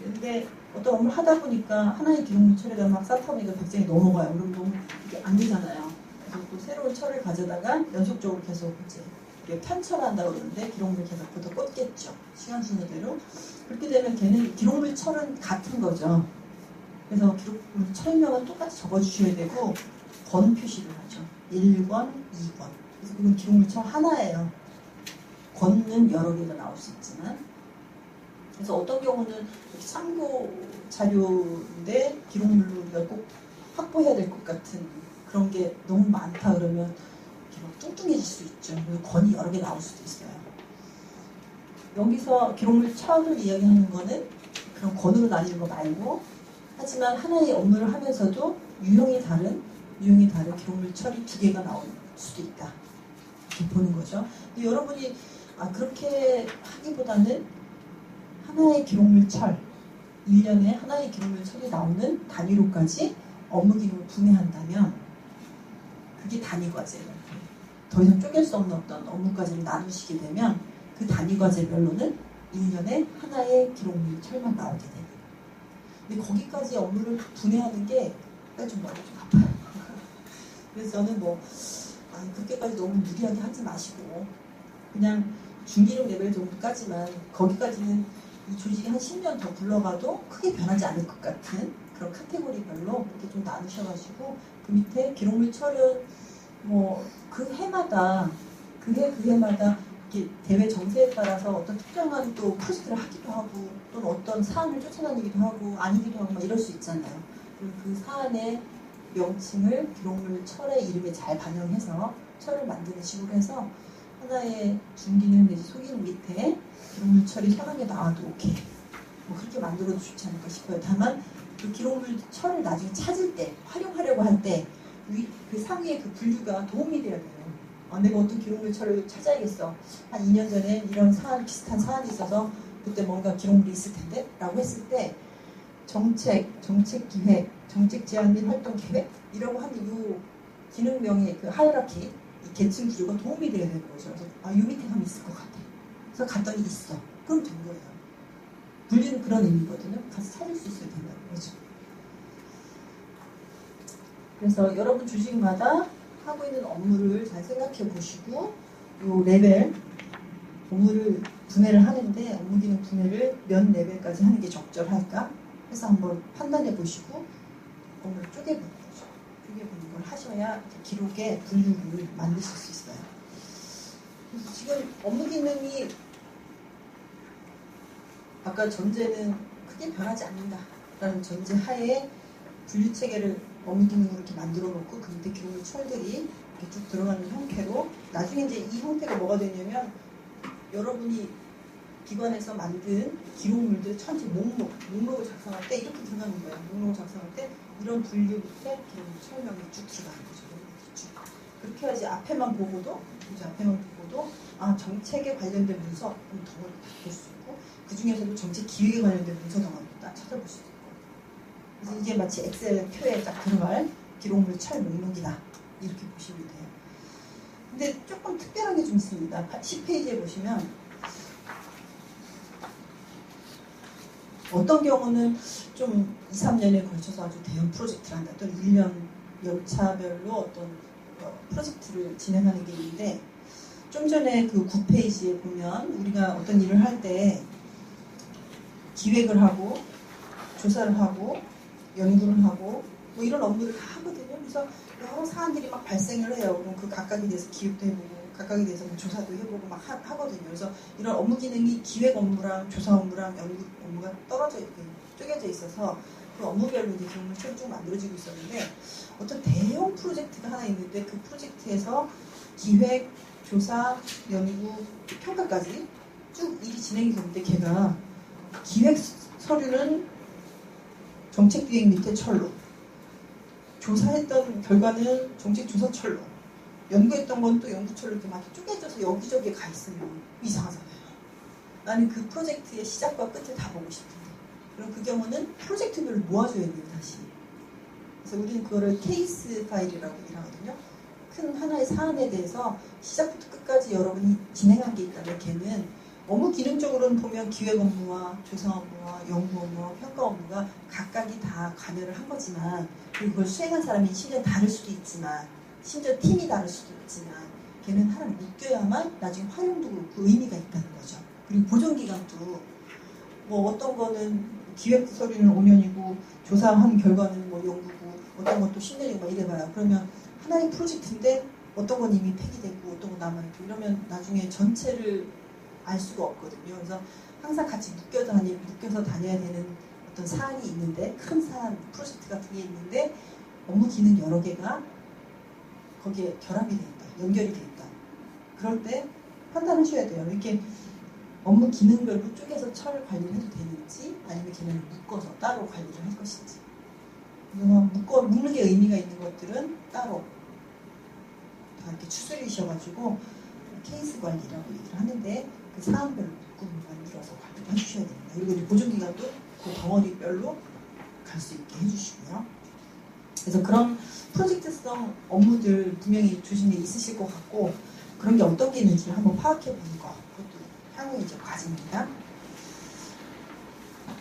근데 어떤 업무를 하다 보니까 하나의 기록물 처리가 막 쌓다 보니까 100장이 넘어가요. 그럼 너무 이게 안 되잖아요. 그래서 또 새로운 철을 가져다가 연속적으로 계속 이제 편철한다고 그러는데 기록물 계속 걷어 꽂겠죠. 시간 순서대로. 그렇게 되면 걔는 기록물 철은 같은 거죠. 그래서 기록물 철명은 똑같이 적어주셔야 되고 권 표시를 하죠. 1권, 2권. 그래서 그건 기록물 철 하나예요. 권은 여러 개가 나올 수 있지만 그래서 어떤 경우는 이렇게 참고 자료인데 기록물로 우리가 꼭 확보해야 될 것 같은 그런 게 너무 많다 그러면 이렇게 막 뚱뚱해질 수 있죠. 그리고 권이 여러 개 나올 수도 있어요. 여기서 기록물 철을 이야기하는 거는 그런 권으로 나뉘는 거 말고 하지만 하나의 업무를 하면서도 유형이 다른 기록물 철이 2개가 나올 수도 있다. 이렇게 보는 거죠. 근데 여러분이 그렇게 하기보다는 하나의 기록물 철, 1년에 하나의 기록물 철이 나오는 단위로까지 업무 기능을 분해한다면 그게 단위과제예요. 더 이상 쪼갤 수 없는 어떤 업무과제를 나누시게 되면 그 단위과제별로는 1년에 하나의 기록물 철만 나오게 돼요. 근데 거기까지 업무를 분해하는 게 좀 머리 좀 아파요. 그래서 저는 그렇게까지 너무 무리하게 하지 마시고 그냥 중기능 레벨 정도까지만 거기까지는 이 조직이 한 10년 더 굴러가도 크게 변하지 않을 것 같은 그런 카테고리별로 이렇게 좀 나누셔가지고 그 밑에 기록물 철은 뭐 그 해마다 그 해마다 이렇게 대외 정세에 따라서 어떤 특정한 또 프로젝트를 하기도 하고 또는 어떤 사안을 쫓아다니기도 하고 아니기도 하고 막 이럴 수 있잖아요. 그 사안의 명칭을 기록물 철의 이름에 잘 반영해서 철을 만드는 식으로 해서 하나의 중기능 내지 소기능 밑에 기록물 철이 서강에 나와도 오케이. 뭐 그렇게 만들어도 좋지 않을까 싶어요. 다만 그 기록물 철을 나중에 찾을 때 활용하려고 할 때 그 상위의 그 분류가 도움이 돼야 돼요. 내가 어떤 기록물 철을 찾아야겠어. 한 2년 전에 이런 사안, 비슷한 사안이 있어서 그때 뭔가 기록물이 있을 텐데 라고 했을 때 정책 기획, 정책 제안 및 활동 계획 이라고 하는 이 기능명의 그 하이라키, 이 계층 구조가 도움이 돼야 되는 거죠. 그래서 요 밑에 가면 있을 것 같아. 그래서 갔더니 있어. 그럼 된 거예요. 분류는 그런 의미거든요. 가서 찾을 수 있어야 된다는 거죠. 그래서 여러분 주식마다 하고 있는 업무를 잘 생각해 보시고 요 레벨 업무를 분해를 하는데 업무 기능 분해를 몇 레벨까지 하는 게 적절할까 해서 한번 판단해 보시고 업무를 쪼개보는 거죠. 쪼개보는 걸 하셔야 기록에 분류를 만드실 수 있어요. 그래서 지금 업무 기능이 아까 전제는 크게 변하지 않는다라는 전제 하에 분류 체계를 업무 기능으로 이렇게 만들어 놓고 그 밑에 기록물 철들이 이렇게 쭉 들어가는 형태로 나중에 이제 이 형태가 뭐가 되냐면 여러분이 기관에서 만든 기록물들 전체 목록을 작성할 때 이렇게 들어가는 거예요. 목록을 작성할 때 이런 분류 밑에 기록물 철명이 쭉 들어가는 거죠. 쭉. 그렇게 해야지 앞에만 보고도 정책에 관련된 문서 덩어리 다 볼 수 있고 그 중에서도 정책 기획에 관련된 문서 덩어리 다 찾아볼 수 있고 그래서 이게 마치 엑셀 표에 딱 들어갈 기록물 철 목록이다 이렇게 보시면 돼요. 근데 조금 특별한 게 좀 있습니다. 10페이지에 보시면 어떤 경우는 좀 2, 3년에 걸쳐서 아주 대형 프로젝트를 한다. 또는 1년 연차별로 어떤 프로젝트를 진행하는 게 있는데 좀 전에 그 9페이지에 보면 우리가 어떤 일을 할 때 기획을 하고 조사를 하고 연구를 하고 뭐 이런 업무를 다 하거든요. 그래서 여러 사안들이 막 발생을 해요. 그럼 그 각각에 대해서 기획도 해보고 각각에 대해서 뭐 조사도 해보고 막 하거든요. 그래서 이런 업무 기능이 기획 업무랑 조사 업무랑 연구 업무가 떨어져 이렇게 쪼개져 있어서 그 업무별로 이제 기록물 철이 쭉 만들어지고 있었는데 어떤 대형 프로젝트가 하나 있는데 그 프로젝트에서 기획, 조사, 연구, 평가까지 쭉 일이 진행이 되는데 걔가 기획 서류는 정책 기획 밑에 철로 조사했던 결과는 정책 조사 철로 연구했던 건 또 연구철로 이렇게 막 쪼개져서 여기저기에 가 있으면 이상하잖아요. 나는 그 프로젝트의 시작과 끝을 다 보고 싶은데 그럼 그 경우는 프로젝트별로 모아줘야 돼요. 다시. 그래서 우리는 그거를 케이스 파일이라고 얘기하거든요. 큰 하나의 사안에 대해서 시작부터 끝까지 여러분이 진행한 게 있다면 걔는 업무 기능적으로는 보면 기획 업무와 조사 업무와 연구 업무와 평가 업무가 각각이 다 관여를 한 거지만 그리고 그걸 수행한 사람이 심지어 다를 수도 있지만 심지어 팀이 다를 수도 있지만 걔는 하나를 묶여야만 나중에 활용도 그렇고 의미가 있다는 거죠. 그리고 보존기간도 뭐 어떤 거는 기획 서류는 5년이고 조사한 결과는 뭐 연구고 어떤 것도 10년이고 막 이래봐요. 그러면 하나의 프로젝트인데 어떤 건 이미 폐기되고 어떤 건 남아있고 이러면 나중에 전체를 알 수가 없거든요. 그래서 항상 같이 묶여서 다녀야 되는 어떤 사안이 있는데 큰 사안, 프로젝트 같은 게 있는데 업무 기능 여러 개가 거기에 결합이 돼 있다. 연결이 돼 있다. 그럴 때 판단하셔야 돼요. 이렇게 업무 기능별로 쪼개서 철 관리를 해도 되는지 아니면 걔네를 묶어서 따로 관리를 할 것인지 묶는 게 의미가 있는 것들은 따로 다 이렇게 추스리셔가지고 케이스 관리라고 얘기를 하는데 그 사안별로 묶음 만들어서 관리를 해주셔야 됩니다. 그리고 이제 보존기간도 그 덩어리별로 갈 수 있게 해주시고요. 그래서 그런 프로젝트성 업무들 분명히 주심에 있으실 것 같고 그런 게 어떤 게 있는지를 한번 파악해 보는 거 그것도 향후의 이제 과제입니다.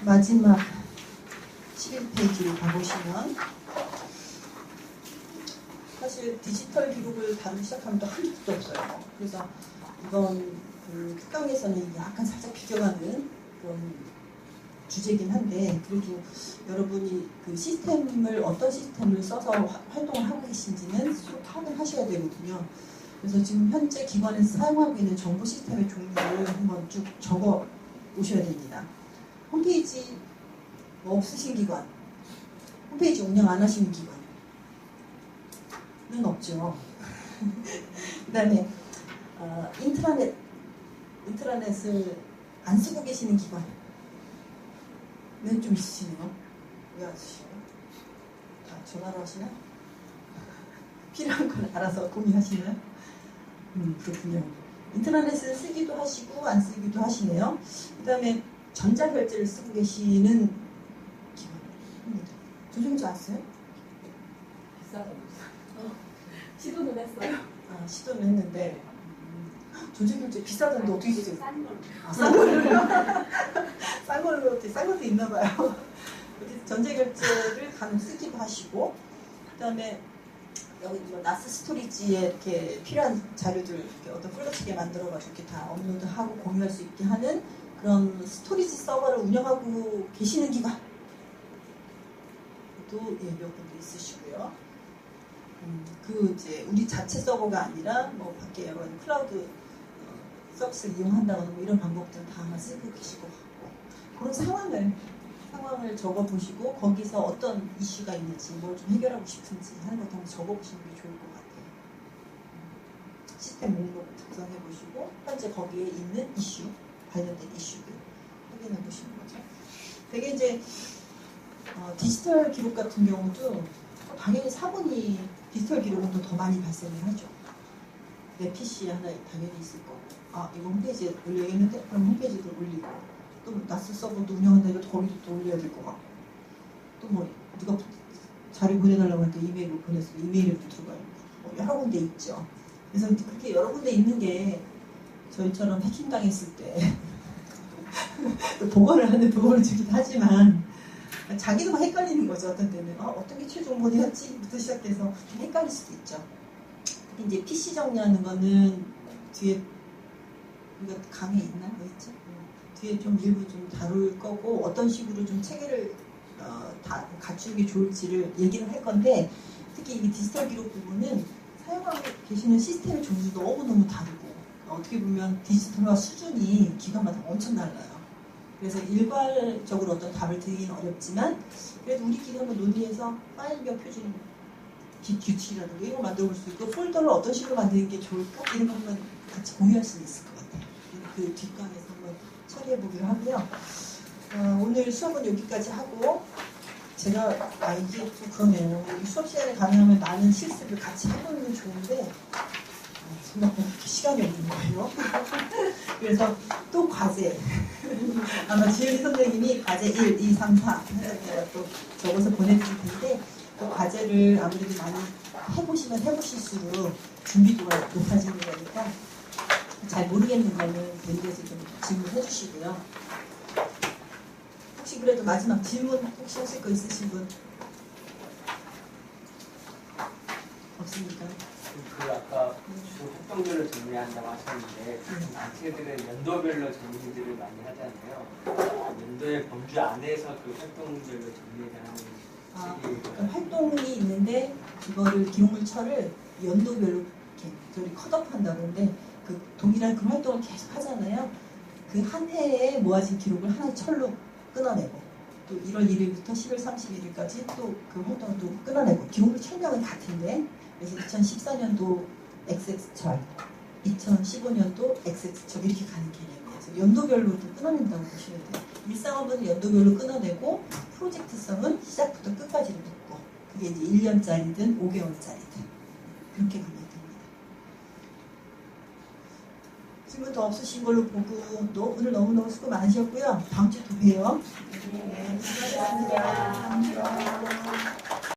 마지막 11페이지를 가보시면 사실 디지털 기록을 다루기 시작하면 또 한도 끝도 없어요. 그래서 이번 그 특강에서는 약간 살짝 비껴가는 그런 주제긴 한데 그래도 여러분이 그 시스템을 어떤 시스템을 써서 활동을 하고 계신지는 스스로 파악을 하셔야 되거든요. 그래서 지금 현재 기관에서 사용하고 있는 정보 시스템의 종류를 한번 쭉 적어 오셔야 됩니다. 홈페이지 뭐 없으신 기관, 홈페이지 운영 안 하시는 기관은 없죠. 그 다음에 인트라넷을 안 쓰고 계시는 기관은 좀 있으시네요. 왜 안 쓰시나요? 다 전화로 하시나요? 필요한 걸 알아서 고민하시나요? 그렇군요. 인트라넷을 쓰기도 하시고 안 쓰기도 하시네요. 그 다음에 전자결제를 쓰고 계시는 기관입니다. 조정주 아세요? 비싸서 시도는 했어요. 시도는 했는데 전자결제 비싸던데 어떻게 쓰세요? 싼 걸로. 싼 걸로? 싼 것도 있나 봐요. 전자결제를 간혹 쓰기도 하시고 그 다음에 여기 나스 스토리지에 이렇게 필요한 자료들 이렇게 어떤 플러치게 만들어가지고 이렇게 다 업로드하고 공유할 수 있게 하는 그런 스토리지 서버를 운영하고 계시는 기관도 몇 군데 있으시고요. 그 이제 우리 자체 서버가 아니라 뭐 밖에 여러 클라우드 서비스를 이용한다거나 뭐 이런 방법들은 다 아마 쓰고 계시고 그런 상황을 적어보시고 거기서 어떤 이슈가 있는지 뭘 좀 해결하고 싶은지 하는 것도 한번 적어보시는 게 좋을 것 같아요. 시스템 목록 작성해보시고 현재 거기에 있는 이슈, 관련된 이슈들 확인해보시는 거죠. 되게 이제 디지털 기록 같은 경우도 당연히 사본이 디지털 기록은 더 많이 발생을 하죠. 내 PC에 하나 당연히 있을 거고 이거 홈페이지에 올려야겠는데? 그럼 홈페이지도 올리고 또 나스 서버도 운영한다 이것도 거기도 또 올려야 될 것 같고 또 뭐 누가 자료 보내달라고 하니까 이메일로 보내서 이메일에도 들어가요. 뭐 여러 군데 있죠. 그래서 그렇게 여러 군데 있는 게 저희처럼 해킹당했을 때 또 복원을 하는 도움을 주기도 하지만 자기도 막 헷갈리는 거죠. 어떤 때는 어떤 게 최종 모델이었지?부터 시작해서 좀 헷갈릴 수도 있죠. 특히 이제 PC 정리하는 거는 뒤에 이거 강의 있나? 뭐 있지? 뒤에 좀 일부 좀 다룰 거고 어떤 식으로 좀 체계를 다 갖추는 게 좋을지를 얘기를 할 건데 특히 이 디지털 기록 부분은 사용하고 계시는 시스템의 종류도 너무너무 다르고 어떻게 보면 디지털화 수준이 기관마다 엄청 달라요. 그래서 일괄적으로 어떤 답을 드리기는 어렵지만 그래도 우리끼리 한번 논의해서 파일명 표준 규칙이라든가 이런 거 만들어 볼 수 있고 폴더를 어떤 식으로 만드는 게 좋을까? 이런 거 한번 같이 공유할 수 있을 것 같아요. 그 뒷강에서 한번 처리해 보기로 하고요. 오늘 수업은 여기까지 하고 제가 이게 좀 그러네요. 이 수업 시간에 가능하면 많은 실습을 같이 해보는 건 좋은데 생각보다 그렇게 시간이 없는 거예요. 그래서 또 과제 아마 지은이 선생님이 과제 1, 2, 3, 4 해서 또 적어서 보내드릴 텐데 그 과제를 아무래도 많이 해보시면 해보실수록 준비도가 높아지는 거니까 잘 모르겠는 거는 대리에서 좀 질문해 주시고요. 혹시 그래도 마지막 질문 혹시 하실 거 있으신 분? 없습니까? 아까 주 활동별로 정리한다고 하셨는데 단체들은 연도별로 정리들을 많이 하잖아요. 연도의 범주 안에서 그 활동별로 정리를 하는 그 활동이 있는데 그거를 기록물처를 연도별로 이렇게 저희 컷업한다고 하는데 그 동일한 그 활동을 계속 하잖아요. 그 한 해에 모아진 기록을 하나의 철로 끊어내고 또 1월 1일부터 10월 31일까지 또 그 활동을 또 끊어내고 기록물 철명은 같은데 그래서 2014년도 XX철, 2015년도 XX철 이렇게 가는 개념이에요. 그래서 연도별로 또 끊어낸다고 보시면 돼요. 일상업은 연도별로 끊어내고 프로젝트성은 시작부터 끝까지를 묶고 그게 이제 1년짜리든 5개월짜리든 그렇게 가면 됩니다. 질문 더 없으신 걸로 보고 오늘 너무너무 수고 많으셨고요. 다음 주에 또 봬요. 네, 수고하셨습니다.